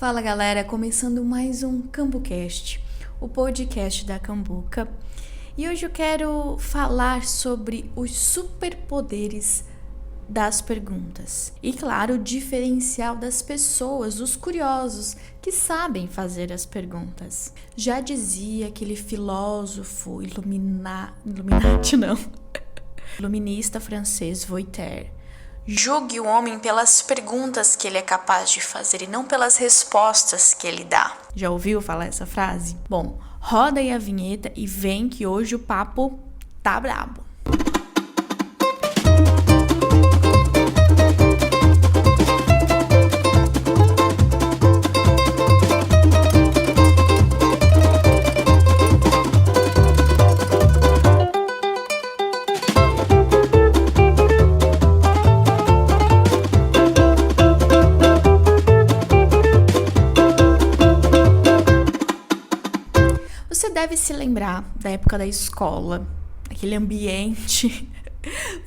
Fala galera, começando mais um CambuCast, o podcast da Cambuca. E hoje eu quero falar sobre os superpoderes das perguntas. E claro, o diferencial das pessoas, dos curiosos, que sabem fazer as perguntas. Já dizia aquele filósofo iluminista francês Voltaire: julgue o homem pelas perguntas que ele é capaz de fazer e não pelas respostas que ele dá. Já ouviu falar essa frase? Bom, roda aí a vinheta e vem que hoje o papo tá brabo. Você deve se lembrar da época da escola, aquele ambiente,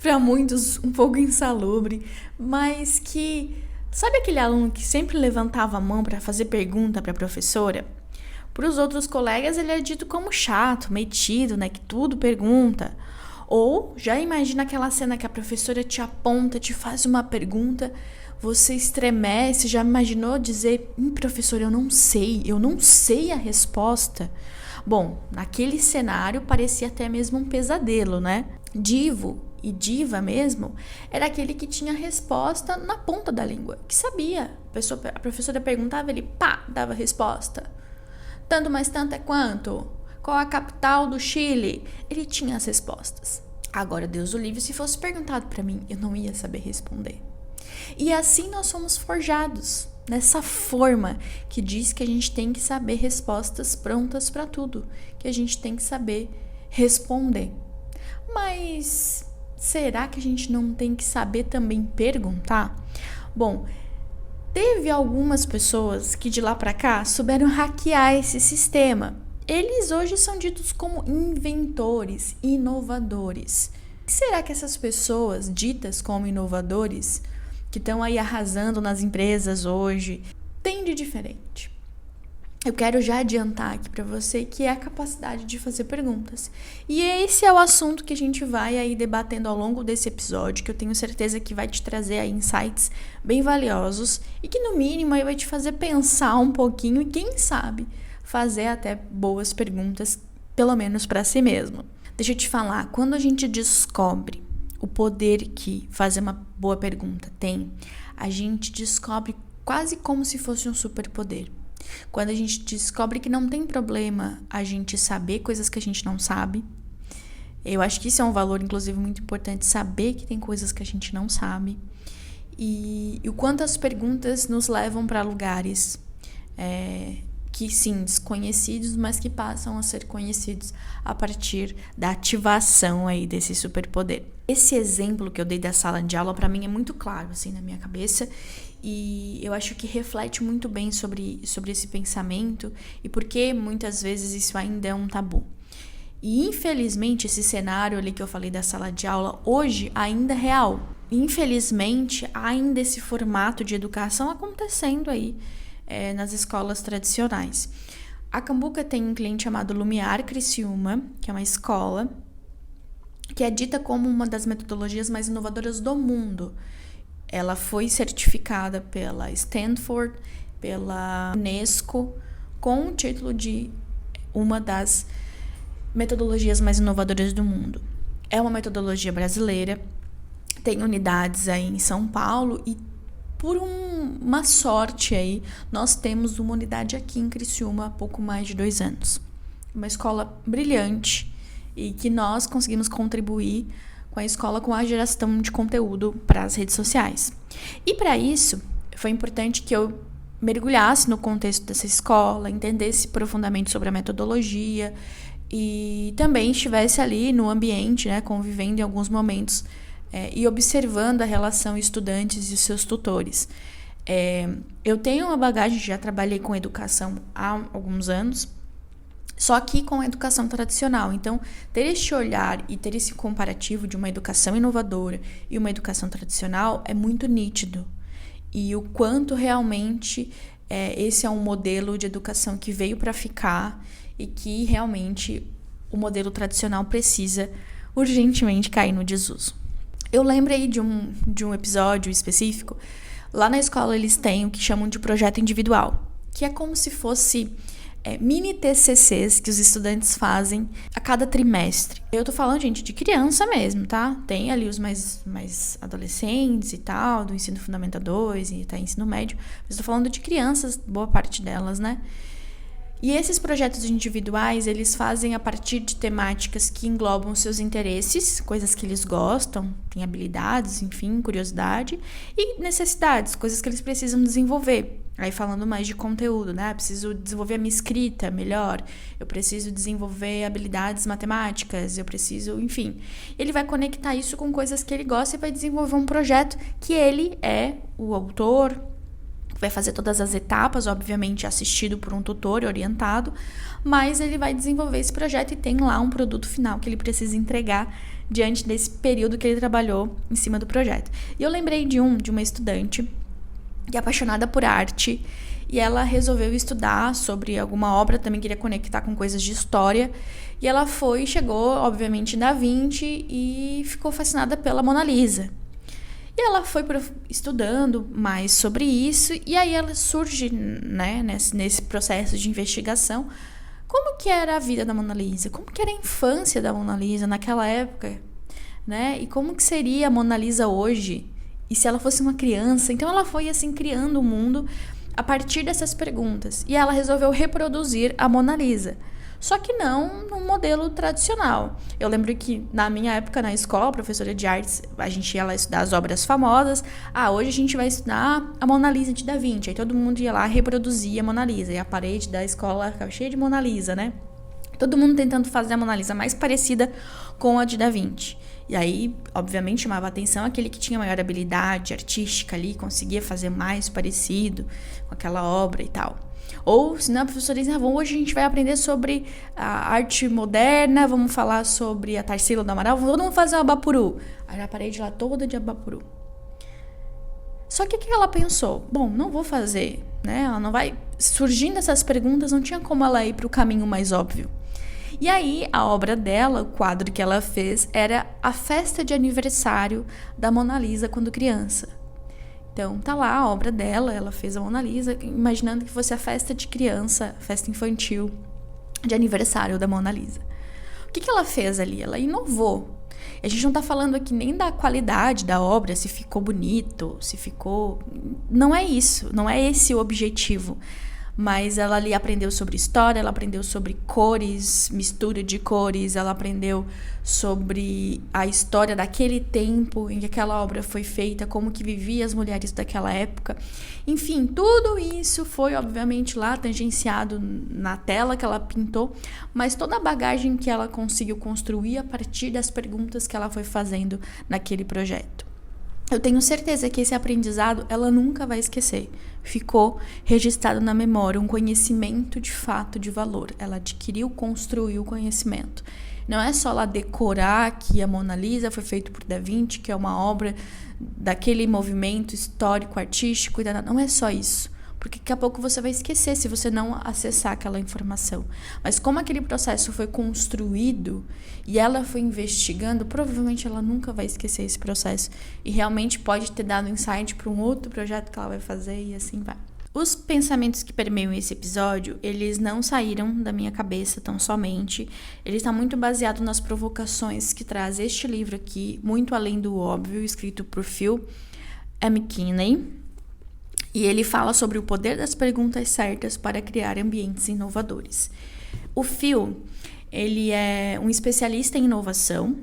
para muitos um pouco insalubre, mas que... Sabe aquele aluno que sempre levantava a mão para fazer pergunta para a professora? Para os outros colegas ele é dito como chato, metido, né, que tudo pergunta. Ou já imagina aquela cena que a professora te aponta, te faz uma pergunta, você estremece, já imaginou dizer: professor, eu não sei a resposta? Bom, naquele cenário parecia até mesmo um pesadelo, né? Divo e diva mesmo era aquele que tinha a resposta na ponta da língua, que sabia. A professora perguntava, ele dava a resposta. Tanto mais tanto é quanto? Qual a capital do Chile? Ele tinha as respostas. Agora, Deus o livre, se fosse perguntado para mim, eu não ia saber responder. E assim nós somos forjados, nessa forma que diz que a gente tem que saber respostas prontas para tudo, que a gente tem que saber responder. Mas será que a gente não tem que saber também perguntar? Bom, teve algumas pessoas que de lá para cá souberam hackear esse sistema. Eles hoje são ditos como inventores, inovadores. O que será que essas pessoas ditas como inovadores, que estão aí arrasando nas empresas hoje, têm de diferente? Eu quero já adiantar aqui para você que é a capacidade de fazer perguntas. E esse é o assunto que a gente vai aí debatendo ao longo desse episódio, que eu tenho certeza que vai te trazer aí insights bem valiosos e que no mínimo aí vai te fazer pensar um pouquinho e quem sabe fazer até boas perguntas, pelo menos para si mesmo. Deixa eu te falar, quando a gente descobre o poder que fazer uma boa pergunta tem, a gente descobre quase como se fosse um superpoder. Quando a gente descobre que não tem problema a gente saber coisas que a gente não sabe, eu acho que isso é um valor, inclusive, muito importante, saber que tem coisas que a gente não sabe, e o quanto as perguntas nos levam para lugares que sim, desconhecidos, mas que passam a ser conhecidos a partir da ativação aí desse superpoder. Esse exemplo que eu dei da sala de aula, para mim, é muito claro, assim, na minha cabeça, e eu acho que reflete muito bem sobre esse pensamento e porque muitas vezes isso ainda é um tabu. E, infelizmente, esse cenário ali que eu falei da sala de aula, hoje ainda é real. Infelizmente, ainda esse formato de educação acontecendo aí nas escolas tradicionais. A Cambuca tem um cliente chamado Lumiar Criciúma, que é uma escola que é dita como uma das metodologias mais inovadoras do mundo. Ela foi certificada pela Stanford, pela Unesco, com o título de uma das metodologias mais inovadoras do mundo. É uma metodologia brasileira, tem unidades aí em São Paulo e por uma sorte aí, nós temos uma unidade aqui em Criciúma há pouco mais de 2 anos. Uma escola brilhante e que nós conseguimos contribuir com a escola com a geração de conteúdo para as redes sociais. E para isso, foi importante que eu mergulhasse no contexto dessa escola, entendesse profundamente sobre a metodologia e também estivesse ali no ambiente, né, convivendo em alguns momentos e observando a relação estudantes e os seus tutores. Eu tenho uma bagagem, já trabalhei com educação há alguns anos, só que com a educação tradicional. Então, ter este olhar e ter esse comparativo de uma educação inovadora e uma educação tradicional é muito nítido. E o quanto realmente esse é um modelo de educação que veio para ficar e que realmente o modelo tradicional precisa urgentemente cair no desuso. Eu lembrei de um episódio específico. Lá na escola eles têm o que chamam de projeto individual, que é como se fosse mini TCCs que os estudantes fazem a cada trimestre. Eu tô falando, gente, de criança mesmo, tá? Tem ali os mais adolescentes e tal, do ensino fundamental 2 e até ensino médio, mas tô falando de crianças, boa parte delas, né? E esses projetos individuais, eles fazem a partir de temáticas que englobam seus interesses, coisas que eles gostam, têm habilidades, enfim, curiosidade, e necessidades, coisas que eles precisam desenvolver. Aí falando mais de conteúdo, né? Eu preciso desenvolver a minha escrita melhor, eu preciso desenvolver habilidades matemáticas, eu preciso, enfim. Ele vai conectar isso com coisas que ele gosta e vai desenvolver um projeto que ele é o autor, vai fazer todas as etapas, obviamente assistido por um tutor orientado, mas ele vai desenvolver esse projeto e tem lá um produto final que ele precisa entregar diante desse período que ele trabalhou em cima do projeto. E eu lembrei de uma estudante que é apaixonada por arte e ela resolveu estudar sobre alguma obra, também queria conectar com coisas de história, e ela chegou, obviamente, em Da Vinci e ficou fascinada pela Mona Lisa. E ela foi estudando mais sobre isso, e aí ela surge, né, nesse processo de investigação, como que era a vida da Mona Lisa, como que era a infância da Mona Lisa naquela época, né, e como que seria a Mona Lisa hoje, e se ela fosse uma criança. Então ela foi assim criando o mundo a partir dessas perguntas, e ela resolveu reproduzir a Mona Lisa. Só que não no modelo tradicional. Eu lembro que na minha época na escola, professora de artes, a gente ia lá estudar as obras famosas. Hoje a gente vai estudar a Mona Lisa de Da Vinci. Aí todo mundo ia lá reproduzir a Mona Lisa. E a parede da escola ficava cheia de Mona Lisa, né? Todo mundo tentando fazer a Mona Lisa mais parecida com a de Da Vinci. E aí, obviamente, chamava a atenção aquele que tinha maior habilidade artística ali, conseguia fazer mais parecido com aquela obra e tal. Ou, se não, a professora diz, hoje a gente vai aprender sobre a arte moderna, vamos falar sobre a Tarsila do Amaral, vamos fazer o Abapuru. Aí a parede lá toda de Abapuru. Só que o que ela pensou? Bom, não vou fazer, né? Ela não vai... Surgindo essas perguntas, não tinha como ela ir para o caminho mais óbvio. E aí, a obra dela, o quadro que ela fez, era a festa de aniversário da Mona Lisa quando criança. Então, tá lá a obra dela, ela fez a Mona Lisa, imaginando que fosse a festa de criança, festa infantil de aniversário da Mona Lisa. O que ela fez ali? Ela inovou. A gente não tá falando aqui nem da qualidade da obra, se ficou bonito, se ficou... Não é isso, não é esse o objetivo. Mas ela ali aprendeu sobre história, ela aprendeu sobre cores, mistura de cores, ela aprendeu sobre a história daquele tempo em que aquela obra foi feita, como que viviam as mulheres daquela época. Enfim, tudo isso foi obviamente lá tangenciado na tela que ela pintou, mas toda a bagagem que ela conseguiu construir a partir das perguntas que ela foi fazendo naquele projeto. Eu tenho certeza que esse aprendizado ela nunca vai esquecer. Ficou registrado na memória um conhecimento de fato de valor. Ela adquiriu, construiu o conhecimento. Não é só lá decorar que a Mona Lisa foi feita por Da Vinci, que é uma obra daquele movimento histórico, artístico. Não é só isso. Porque daqui a pouco você vai esquecer se você não acessar aquela informação. Mas como aquele processo foi construído e ela foi investigando, provavelmente ela nunca vai esquecer esse processo. E realmente pode ter dado insight para um outro projeto que ela vai fazer e assim vai. Os pensamentos que permeiam esse episódio, eles não saíram da minha cabeça tão somente. Ele está muito baseado nas provocações que traz este livro aqui, muito além do óbvio, escrito por Phil McKinney. E ele fala sobre o poder das perguntas certas para criar ambientes inovadores. O Phil, ele é um especialista em inovação.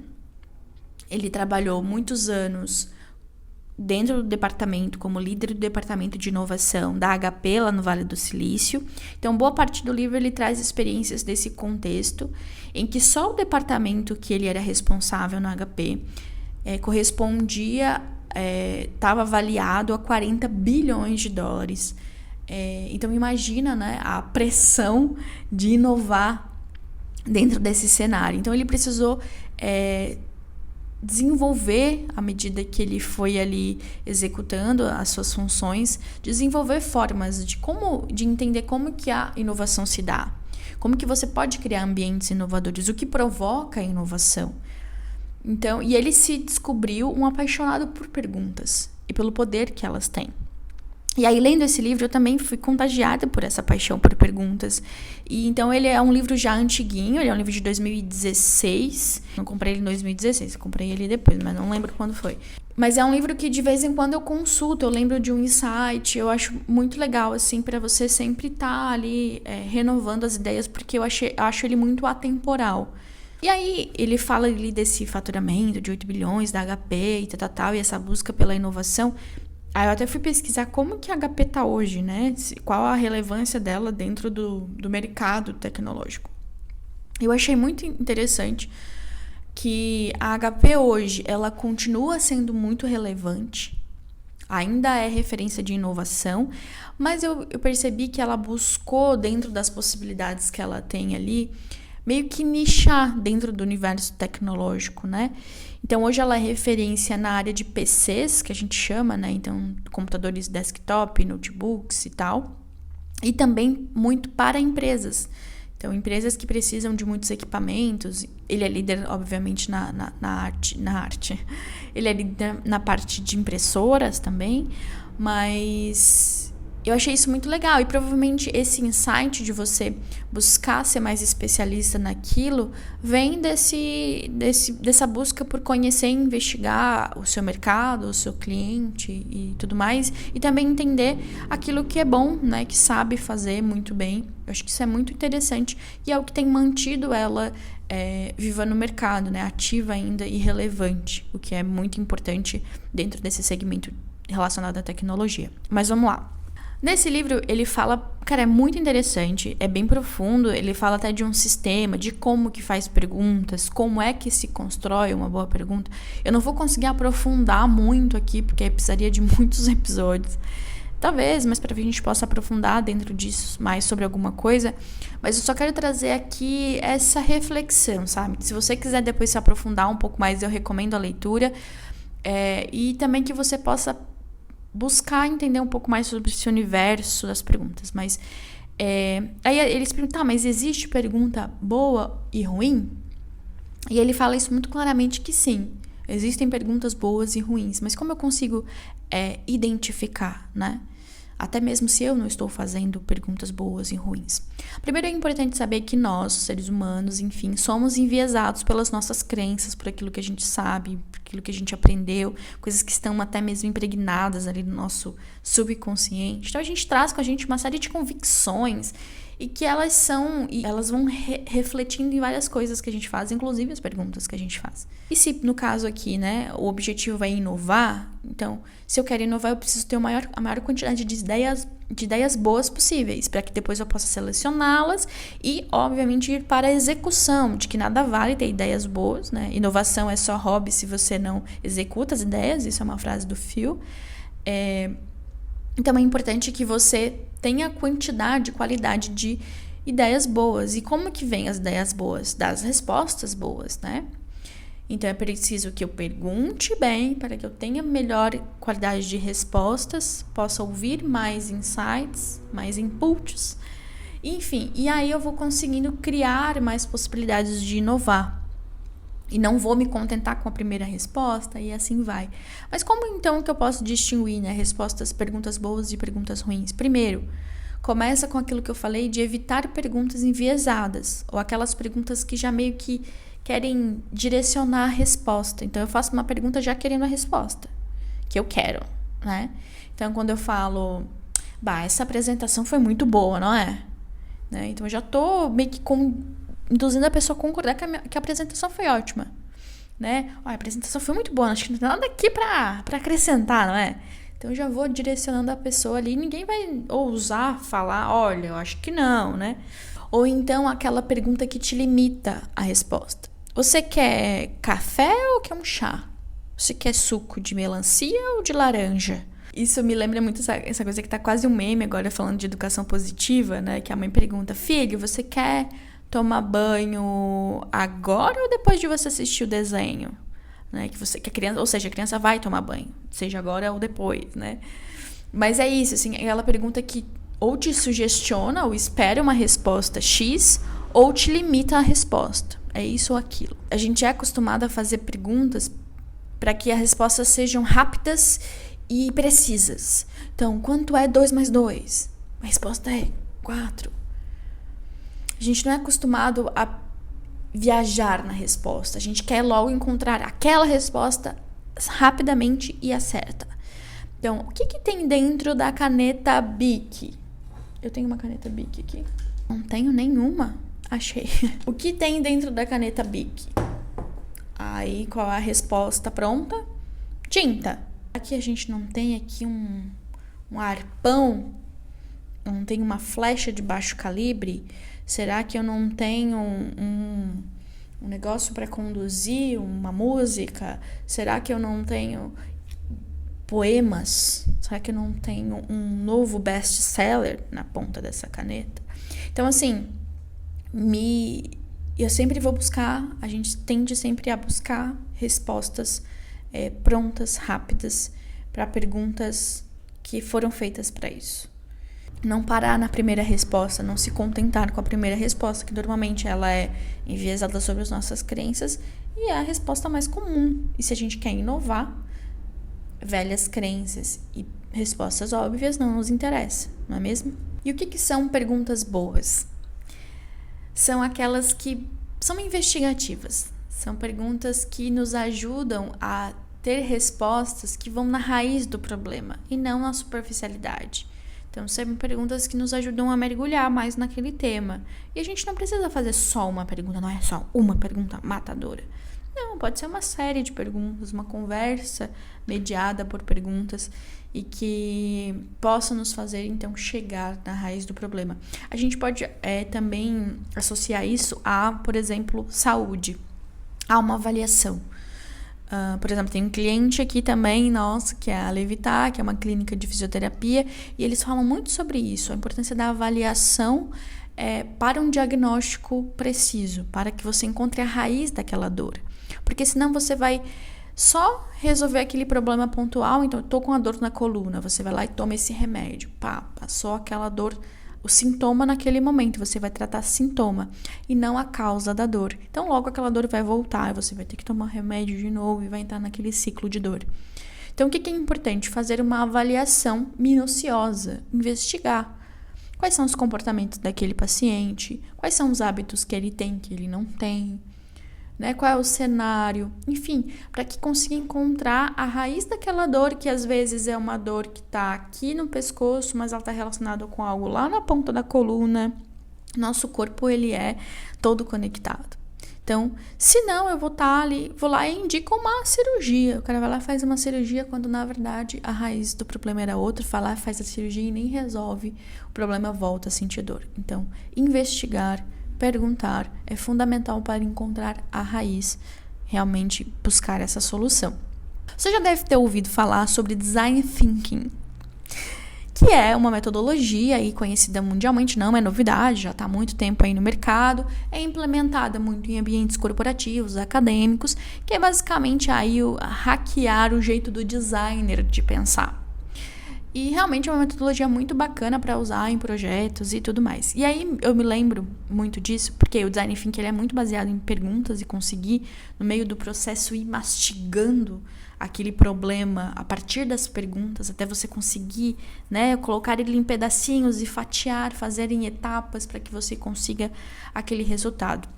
Ele trabalhou muitos anos dentro do departamento, como líder do departamento de inovação da HP, lá no Vale do Silício. Então, boa parte do livro ele traz experiências desse contexto, em que só o departamento que ele era responsável no HP correspondia... estava avaliado a 40 bilhões de dólares. Então imagina, né, a pressão de inovar dentro desse cenário. Então ele precisou desenvolver, à medida que ele foi ali executando as suas funções, desenvolver formas de entender como que a inovação se dá, como que você pode criar ambientes inovadores, o que provoca a inovação. Então, e ele se descobriu um apaixonado por perguntas e pelo poder que elas têm. E aí, lendo esse livro, eu também fui contagiada por essa paixão por perguntas. E então, ele é um livro já antiguinho, ele é um livro de 2016. Não comprei ele em 2016, eu comprei ele depois, mas não lembro quando foi. Mas é um livro que de vez em quando eu consulto, eu lembro de um insight, eu acho muito legal, assim, para você sempre estar ali renovando as ideias, porque eu acho ele muito atemporal. E aí, ele fala ali desse faturamento de 8 bilhões da HP e tal, e essa busca pela inovação. Aí eu até fui pesquisar como que a HP tá hoje, né? Qual a relevância dela dentro do mercado tecnológico. Eu achei muito interessante que a HP hoje, ela continua sendo muito relevante, ainda é referência de inovação, mas eu percebi que ela buscou, dentro das possibilidades que ela tem ali, meio que nichar dentro do universo tecnológico, né? Então, hoje ela é referência na área de PCs, que a gente chama, né? Então, computadores desktop, notebooks e tal. E também muito para empresas. Então, empresas que precisam de muitos equipamentos. Ele é líder, obviamente, na arte. Ele é líder na parte de impressoras também. Mas eu achei isso muito legal, e provavelmente esse insight de você buscar ser mais especialista naquilo vem dessa busca por conhecer e investigar o seu mercado, o seu cliente e tudo mais, e também entender aquilo que é bom, né, que sabe fazer muito bem. Eu acho que isso é muito interessante e é o que tem mantido ela viva no mercado, né, ativa ainda e relevante, o que é muito importante dentro desse segmento relacionado à tecnologia. Mas vamos lá. Nesse livro, ele fala, cara, é muito interessante, é bem profundo, ele fala até de um sistema, de como que faz perguntas, como é que se constrói uma boa pergunta. Eu não vou conseguir aprofundar muito aqui, porque precisaria de muitos episódios. Talvez, mas para que a gente possa aprofundar dentro disso mais sobre alguma coisa. Mas eu só quero trazer aqui essa reflexão, sabe? Se você quiser depois se aprofundar um pouco mais, eu recomendo a leitura. E também que você possa buscar entender um pouco mais sobre esse universo das perguntas. Mas aí eles perguntam, mas existe pergunta boa e ruim? E ele fala isso muito claramente que sim, existem perguntas boas e ruins, mas como eu consigo identificar, né? Até mesmo se eu não estou fazendo perguntas boas e ruins. Primeiro é importante saber que nós, seres humanos, enfim, somos enviesados pelas nossas crenças, por aquilo que a gente sabe, por aquilo que a gente aprendeu, coisas que estão até mesmo impregnadas ali no nosso subconsciente. Então a gente traz com a gente uma série de convicções e que elas vão refletindo em várias coisas que a gente faz, inclusive as perguntas que a gente faz. E se, no caso aqui, né, o objetivo é inovar, então, se eu quero inovar, eu preciso ter a maior quantidade de ideias boas possíveis, para que depois eu possa selecioná-las e, obviamente, ir para a execução, de que nada vale ter ideias boas, né? Inovação é só hobby se você não executa as ideias, isso é uma frase do Phil. Então, é importante que você tenha qualidade de ideias boas. E como que vem as ideias boas? Das respostas boas, né? Então, é preciso que eu pergunte bem para que eu tenha melhor qualidade de respostas, possa ouvir mais insights, mais inputs, enfim. E aí eu vou conseguindo criar mais possibilidades de inovar. E não vou me contentar com a primeira resposta e assim vai. Mas como então que eu posso distinguir, né, perguntas boas de perguntas ruins? Primeiro, começa com aquilo que eu falei de evitar perguntas enviesadas, ou aquelas perguntas que já meio que querem direcionar a resposta. Então, eu faço uma pergunta já querendo a resposta que eu quero, né? Então, quando eu falo, essa apresentação foi muito boa, não é? Né? Então, eu já tô meio que induzindo a pessoa a concordar que a apresentação foi ótima, né? A apresentação foi muito boa, acho que não tem nada aqui pra acrescentar, não é? Então, eu já vou direcionando a pessoa ali, ninguém vai ousar falar, olha, eu acho que não, né? Ou então, aquela pergunta que te limita a resposta. Você quer café ou quer um chá? Você quer suco de melancia ou de laranja? Isso me lembra muito essa coisa que tá quase um meme agora falando de educação positiva, né? Que a mãe pergunta, filho, você quer tomar banho agora ou depois de você assistir o desenho? né? Que a criança, ou seja, a criança vai tomar banho, seja agora ou depois, né? Mas é isso, assim, é aquela pergunta que ou te sugestiona ou espera uma resposta X ou te limita a resposta. É isso ou aquilo. A gente é acostumado a fazer perguntas para que as respostas sejam rápidas e precisas. Então, quanto é 2 mais 2? A resposta é 4. A gente não é acostumado a viajar na resposta. A gente quer logo encontrar aquela resposta rapidamente e a certa. Então, o que tem dentro da caneta Bic? Eu tenho uma caneta Bic aqui. Não tenho nenhuma. Achei. O que tem dentro da caneta Bic? Aí, qual é a resposta pronta? Tinta. Aqui a gente não tem aqui um arpão? Não tem uma flecha de baixo calibre? Será que eu não tenho um negócio para conduzir uma música? Será que eu não tenho poemas? Será que eu não tenho um novo best-seller na ponta dessa caneta? Então, assim, eu sempre vou buscar, a gente tende sempre a buscar respostas prontas, rápidas, para perguntas que foram feitas para isso. Não parar na primeira resposta, não se contentar com a primeira resposta, que normalmente ela é enviesada sobre as nossas crenças e é a resposta mais comum. E se a gente quer inovar, velhas crenças e respostas óbvias não nos interessam, não é mesmo? E o que são perguntas boas? São aquelas que são investigativas. São perguntas que nos ajudam a ter respostas que vão na raiz do problema e não na superficialidade. Então, são perguntas que nos ajudam a mergulhar mais naquele tema. E a gente não precisa fazer só uma pergunta, não é só uma pergunta matadora. Não, pode ser uma série de perguntas, uma conversa mediada por perguntas e que possa nos fazer, então, chegar na raiz do problema. A gente pode também associar isso a, por exemplo, saúde, a uma avaliação. Por exemplo, tem um cliente aqui também, nosso, que é a Levitar, que é uma clínica de fisioterapia, e eles falam muito sobre isso, a importância da avaliação para um diagnóstico preciso, para que você encontre a raiz daquela dor. Porque senão você vai só resolver aquele problema pontual, então eu tô com a dor na coluna, você vai lá e toma esse remédio, passou aquela dor, o sintoma naquele momento, você vai tratar sintoma e não a causa da dor. Então logo aquela dor vai voltar, você vai ter que tomar remédio de novo e vai entrar naquele ciclo de dor. Então o que é importante? Fazer uma avaliação minuciosa, investigar. Quais são os comportamentos daquele paciente? Quais são os hábitos que ele tem, que ele não tem? Né? Qual é o cenário? Enfim, para que consiga encontrar a raiz daquela dor, que às vezes é uma dor que está aqui no pescoço, mas ela está relacionada com algo lá na ponta da coluna. Nosso corpo, ele é todo conectado. Então, se não, eu vou lá e indico uma cirurgia. O cara vai lá e faz uma cirurgia, quando na verdade a raiz do problema era outra. Vai lá, faz a cirurgia e nem resolve. O problema volta a sentir dor. Então, investigar, perguntar é fundamental para encontrar a raiz, realmente buscar essa solução. Você já deve ter ouvido falar sobre Design Thinking, que é uma metodologia aí conhecida mundialmente, não é novidade, já está há muito tempo aí no mercado, é implementada muito em ambientes corporativos, acadêmicos, que é basicamente aí hackear o jeito do designer de pensar. E realmente é uma metodologia muito bacana para usar em projetos e tudo mais. E aí eu me lembro muito disso, porque o Design Thinking ele é muito baseado em perguntas e conseguir, no meio do processo, ir mastigando aquele problema a partir das perguntas, até você conseguir, né, colocar ele em pedacinhos e fatiar, fazer em etapas para que você consiga aquele resultado.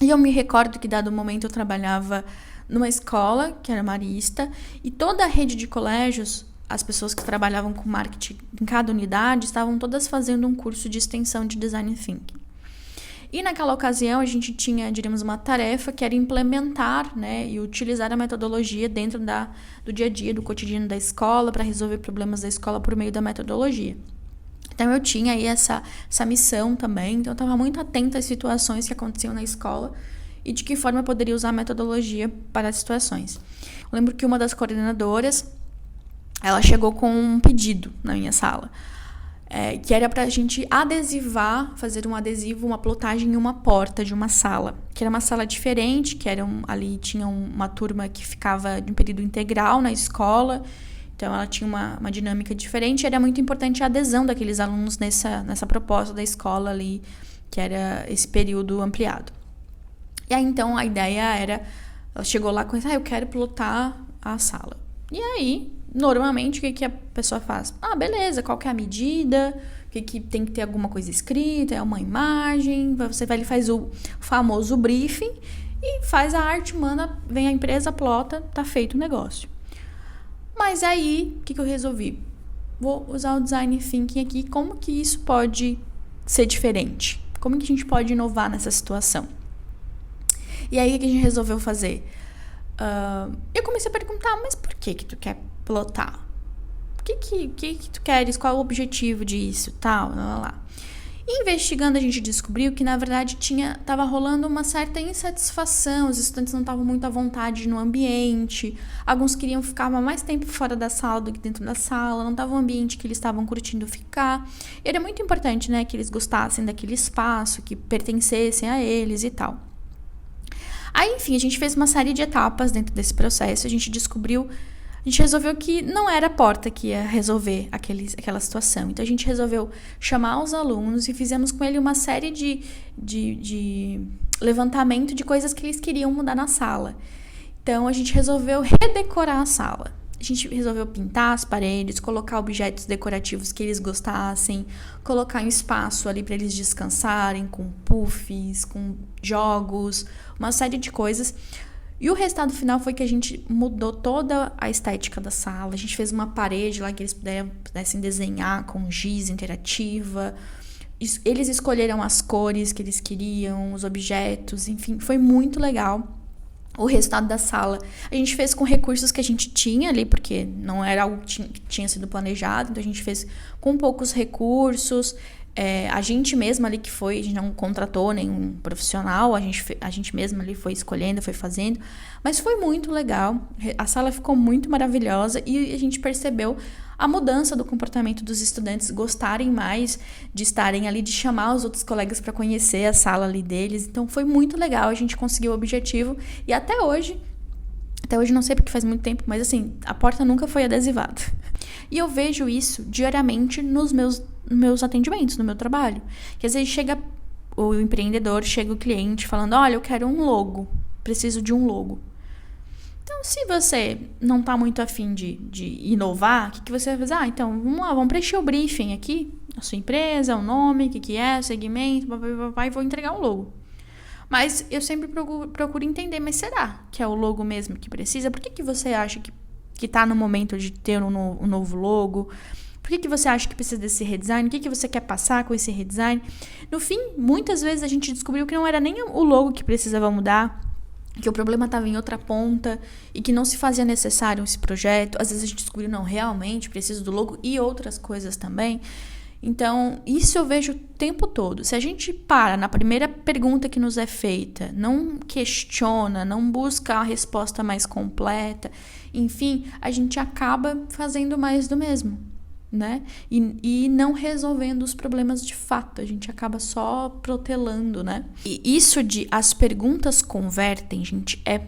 E eu me recordo que, dado momento, eu trabalhava numa escola, que era marista, e toda a rede de colégios, as pessoas que trabalhavam com marketing em cada unidade estavam todas fazendo um curso de extensão de Design Thinking. E naquela ocasião a gente tinha, diríamos, uma tarefa que era implementar, né, e utilizar a metodologia dentro do dia a dia, do cotidiano da escola, para resolver problemas da escola por meio da metodologia. Então eu tinha aí essa missão também, então eu estava muito atenta às situações que aconteciam na escola e de que forma eu poderia usar a metodologia para as situações. Eu lembro que uma das coordenadoras, ela chegou com um pedido na minha sala. que era pra gente adesivar, fazer um adesivo, uma plotagem em uma porta de uma sala, que era uma sala diferente, que ali tinha uma turma que ficava de um período integral na escola, então ela tinha uma dinâmica diferente, e era muito importante a adesão daqueles alunos nessa proposta da escola ali, que era esse período ampliado. E aí, então, a ideia era, ela chegou lá com isso, eu quero plotar a sala. E aí, normalmente, o que a pessoa faz? Beleza, qual que é a medida? O que tem que ter alguma coisa escrita? É uma imagem? Você vai ali, faz o famoso briefing e faz a arte, manda, vem a empresa, plota, tá feito o negócio. Mas aí, o que eu resolvi? Vou usar o design thinking aqui, como que isso pode ser diferente? Como que a gente pode inovar nessa situação? E aí, o que a gente resolveu fazer? Eu comecei a perguntar, mas por que tu quer plotar? O que tu queres? Qual é o objetivo disso? Tal, lá. E investigando, a gente descobriu que, na verdade, tava rolando uma certa insatisfação. Os estudantes não estavam muito à vontade no ambiente. Alguns queriam ficar mais tempo fora da sala do que dentro da sala. Não estava um ambiente que eles estavam curtindo ficar. E era muito importante, né, que eles gostassem daquele espaço, que pertencessem a eles e tal. Aí, enfim, a gente fez uma série de etapas dentro desse processo. A gente resolveu que não era a porta que ia resolver aquela situação. Então, a gente resolveu chamar os alunos e fizemos com ele uma série de levantamento de coisas que eles queriam mudar na sala. Então, a gente resolveu redecorar a sala. A gente resolveu pintar as paredes, colocar objetos decorativos que eles gostassem, colocar um espaço ali para eles descansarem, com puffs, com jogos, uma série de coisas. E o resultado final foi que a gente mudou toda a estética da sala. A gente fez uma parede lá que eles pudessem desenhar com giz interativa. Eles escolheram as cores que eles queriam, os objetos, enfim, foi muito legal. O resultado da sala a gente fez com recursos que a gente tinha ali, porque não era algo que tinha sido planejado, então a gente fez com poucos recursos. A gente mesma ali a gente não contratou nenhum profissional, a gente mesma ali foi escolhendo, foi fazendo, mas foi muito legal, a sala ficou muito maravilhosa e a gente percebeu a mudança do comportamento dos estudantes, gostarem mais de estarem ali, de chamar os outros colegas para conhecer a sala ali deles, então foi muito legal, a gente conseguiu o objetivo e até hoje não sei porque faz muito tempo, mas assim, a porta nunca foi adesivada. E eu vejo isso diariamente nos meus atendimentos, no meu trabalho. Que às vezes chega o empreendedor, chega o cliente falando, olha, eu quero um logo, preciso de um logo. Então, se você não está muito afim de inovar, o que você vai fazer? Então, vamos lá, vamos preencher o briefing aqui, a sua empresa, o nome, o que é, segmento, e vou entregar um logo. Mas eu sempre procuro entender, mas será que é o logo mesmo que precisa? Por que você acha que está no momento de ter um novo logo? Por que você acha que precisa desse redesign? O que você quer passar com esse redesign? No fim, muitas vezes a gente descobriu que não era nem o logo que precisava mudar, que o problema estava em outra ponta e que não se fazia necessário esse projeto. Às vezes a gente descobriu, não, realmente preciso do logo e outras coisas também. Então, isso eu vejo o tempo todo. Se a gente para na primeira pergunta que nos é feita, não questiona, não busca a resposta mais completa, enfim, a gente acaba fazendo mais do mesmo, né? E não resolvendo os problemas de fato, a gente acaba só protelando, né? E isso de as perguntas convertem, gente, é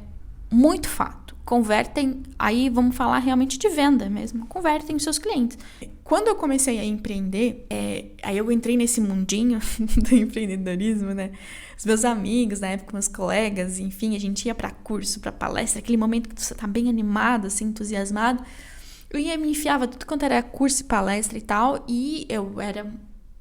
muito fato. Convertem, aí vamos falar realmente de venda mesmo, convertem os seus clientes. Quando eu comecei a empreender, aí eu entrei nesse mundinho do empreendedorismo, né? Os meus amigos, na época, meus colegas, enfim, a gente ia para curso, para palestra, aquele momento que você tá bem animado, assim, entusiasmado. Eu me enfiava tudo quanto era curso e palestra e tal, e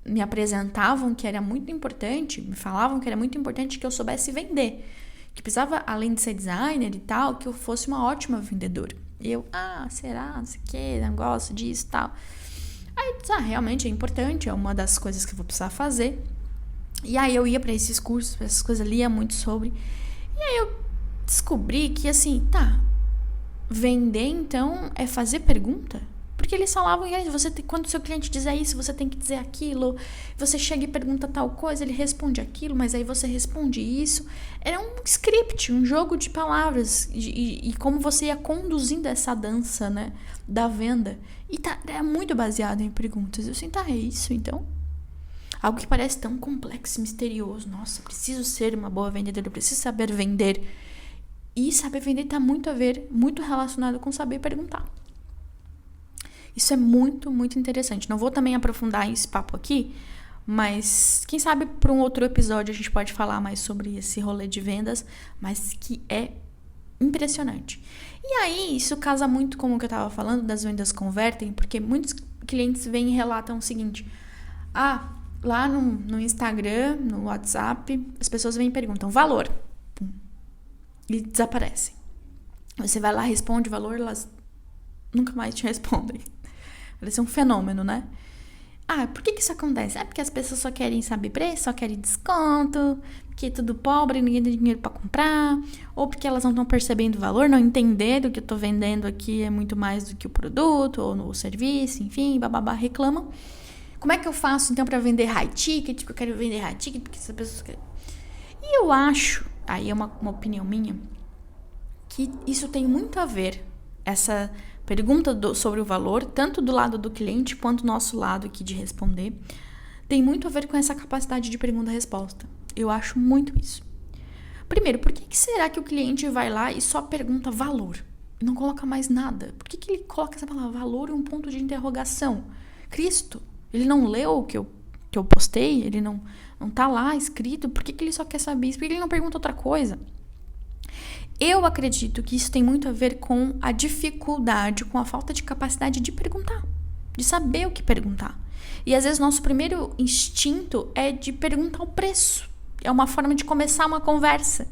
me apresentavam que era muito importante, me falavam que era muito importante que eu soubesse vender. Que precisava, além de ser designer e tal, que eu fosse uma ótima vendedora. E eu, será? Não sei o que, negócio disso e tal. Aí, realmente é importante, é uma das coisas que eu vou precisar fazer. E aí eu ia para esses cursos, pra essas coisas, lia muito sobre. E aí eu descobri que, assim, vender então é fazer pergunta? Por porque eles falavam, quando o seu cliente dizer isso, você tem que dizer aquilo, você chega e pergunta tal coisa, ele responde aquilo, mas aí você responde isso. Era um script, um jogo de palavras, e como você ia conduzindo essa dança, né, da venda. E é muito baseado em perguntas. Eu assim, é isso então? Algo que parece tão complexo e misterioso. Nossa, preciso ser uma boa vendedora, preciso saber vender. E saber vender está muito relacionado com saber perguntar. Isso é muito, muito interessante. Não vou também aprofundar esse papo aqui, mas quem sabe para um outro episódio a gente pode falar mais sobre esse rolê de vendas, mas que é impressionante. E aí, isso casa muito com o que eu estava falando das vendas convertem, porque muitos clientes vêm e relatam o seguinte: lá no Instagram, no WhatsApp, as pessoas vêm e perguntam valor. E desaparecem. Você vai lá, responde o valor, elas nunca mais te respondem. Parece um fenômeno, né? Por que isso acontece? Porque as pessoas só querem saber preço, só querem desconto, porque é tudo pobre, ninguém tem dinheiro pra comprar, ou porque elas não estão percebendo o valor, não entendendo o que eu tô vendendo aqui é muito mais do que o produto, ou no serviço, enfim, bababá, reclamam. Como é que eu faço, então, pra vender high ticket? Porque eu quero vender high ticket, porque essas pessoas querem... E eu acho, aí é uma opinião minha, que isso tem muito a ver, essa pergunta sobre o valor, tanto do lado do cliente quanto do nosso lado aqui de responder, tem muito a ver com essa capacidade de pergunta-resposta. Eu acho muito isso. Primeiro, por que será que o cliente vai lá e só pergunta valor? E não coloca mais nada? Por que ele coloca essa palavra valor e um ponto de interrogação? Cristo, ele não leu o que eu postei? Ele não tá lá escrito? Por que ele só quer saber isso? Por que ele não pergunta outra coisa? Eu acredito que isso tem muito a ver com a dificuldade, com a falta de capacidade de perguntar, de saber o que perguntar. E às vezes nosso primeiro instinto é de perguntar o preço. É uma forma de começar uma conversa.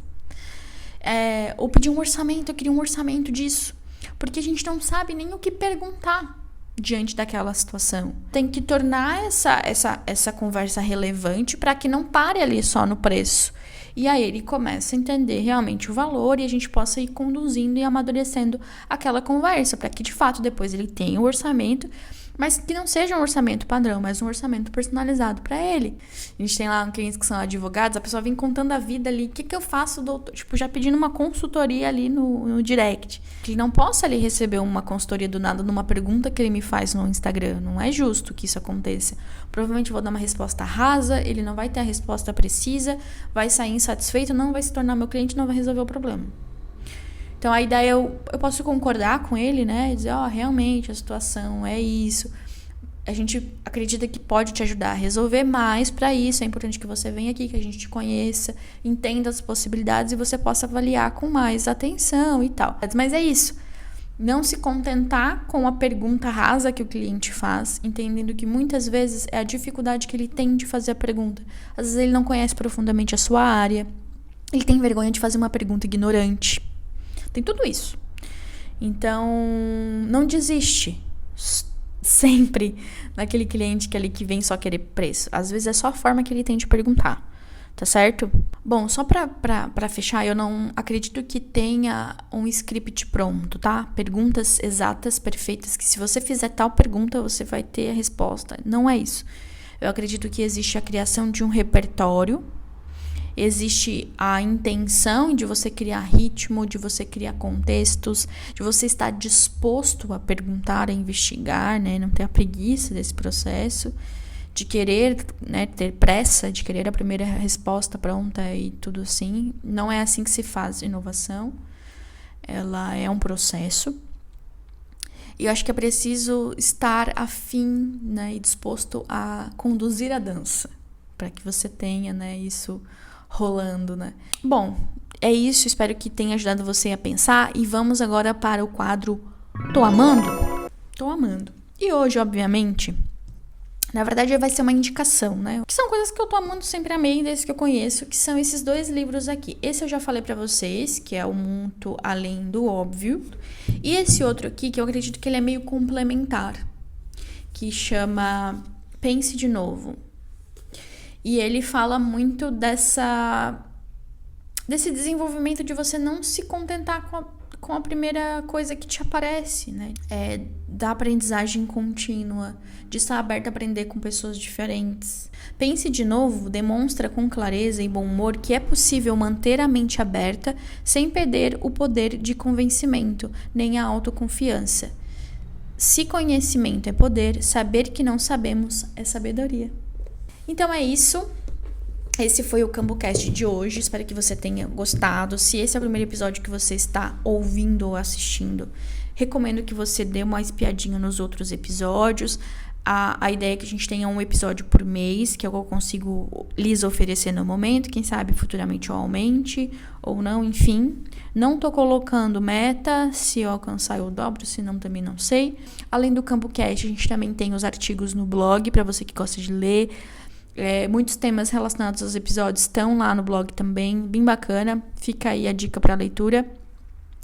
Ou pedir um orçamento, eu queria um orçamento disso. Porque a gente não sabe nem o que perguntar diante daquela situação. Tem que tornar essa conversa relevante para que não pare ali só no preço. E aí ele começa a entender realmente o valor e a gente possa ir conduzindo e amadurecendo aquela conversa, para que de fato depois ele tenha o orçamento, mas que não seja um orçamento padrão, mas um orçamento personalizado para ele. A gente tem lá clientes que são advogados, a pessoa vem contando a vida ali, o que eu faço, doutor? Tipo, já pedindo uma consultoria ali no direct. Que ele não possa ali receber uma consultoria do nada numa pergunta que ele me faz no Instagram. Não é justo que isso aconteça. Provavelmente eu vou dar uma resposta rasa, ele não vai ter a resposta precisa, vai sair insatisfeito, não vai se tornar meu cliente, não vai resolver o problema. Então, aí daí eu posso concordar com ele, né? E dizer, realmente, a situação é isso. A gente acredita que pode te ajudar a resolver, mas para isso é importante que você venha aqui, que a gente te conheça, entenda as possibilidades e você possa avaliar com mais atenção e tal. Mas é isso. Não se contentar com a pergunta rasa que o cliente faz, entendendo que muitas vezes é a dificuldade que ele tem de fazer a pergunta. Às vezes ele não conhece profundamente a sua área, ele tem vergonha de fazer uma pergunta ignorante. Tem tudo isso. Então, não desiste sempre daquele cliente que vem só querer preço. Às vezes é só a forma que ele tem de perguntar, tá certo? Bom, só pra fechar, eu não acredito que tenha um script pronto, tá? Perguntas exatas, perfeitas, que se você fizer tal pergunta, você vai ter a resposta. Não é isso. Eu acredito que existe a criação de um repertório, existe a intenção de você criar ritmo, de você criar contextos, de você estar disposto a perguntar, a investigar, né? Não ter a preguiça desse processo, de querer, né, ter pressa, de querer a primeira resposta pronta e tudo assim. Não é assim que se faz inovação. Ela é um processo. E eu acho que é preciso estar afim, né, e disposto a conduzir a dança, para que você tenha, né, isso rolando, né? Bom, é isso, espero que tenha ajudado você a pensar e vamos agora para o quadro Tô Amando? Tô Amando. E hoje, obviamente, na verdade vai ser uma indicação, né? Que são coisas que eu tô amando, sempre amei, desde que eu conheço, que são esses dois livros aqui. Esse eu já falei pra vocês, que é O Muito Além do Óbvio, e esse outro aqui, que eu acredito que ele é meio complementar, que chama Pense de Novo. E ele fala muito desse desenvolvimento de você não se contentar com a primeira coisa que te aparece, né? Da aprendizagem contínua, de estar aberto a aprender com pessoas diferentes. Pense de novo, demonstra com clareza e bom humor que é possível manter a mente aberta sem perder o poder de convencimento, nem a autoconfiança. Se conhecimento é poder, saber que não sabemos é sabedoria. Então é isso. Esse foi o CamboCast de hoje. Espero que você tenha gostado. Se esse é o primeiro episódio que você está ouvindo ou assistindo, recomendo que você dê uma espiadinha nos outros episódios. A ideia é que a gente tenha um episódio por mês, que é o que eu consigo lhes oferecer no momento. Quem sabe futuramente eu aumente ou não, enfim. Não tô colocando meta, se eu alcançar eu dobro, se não também não sei. Além do CamboCast, a gente também tem os artigos no blog, para você que gosta de ler. Muitos temas relacionados aos episódios estão lá no blog também, bem bacana. Fica aí a dica para leitura.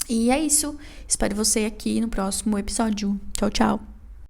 E é isso. Espero você aqui no próximo episódio. Tchau, tchau.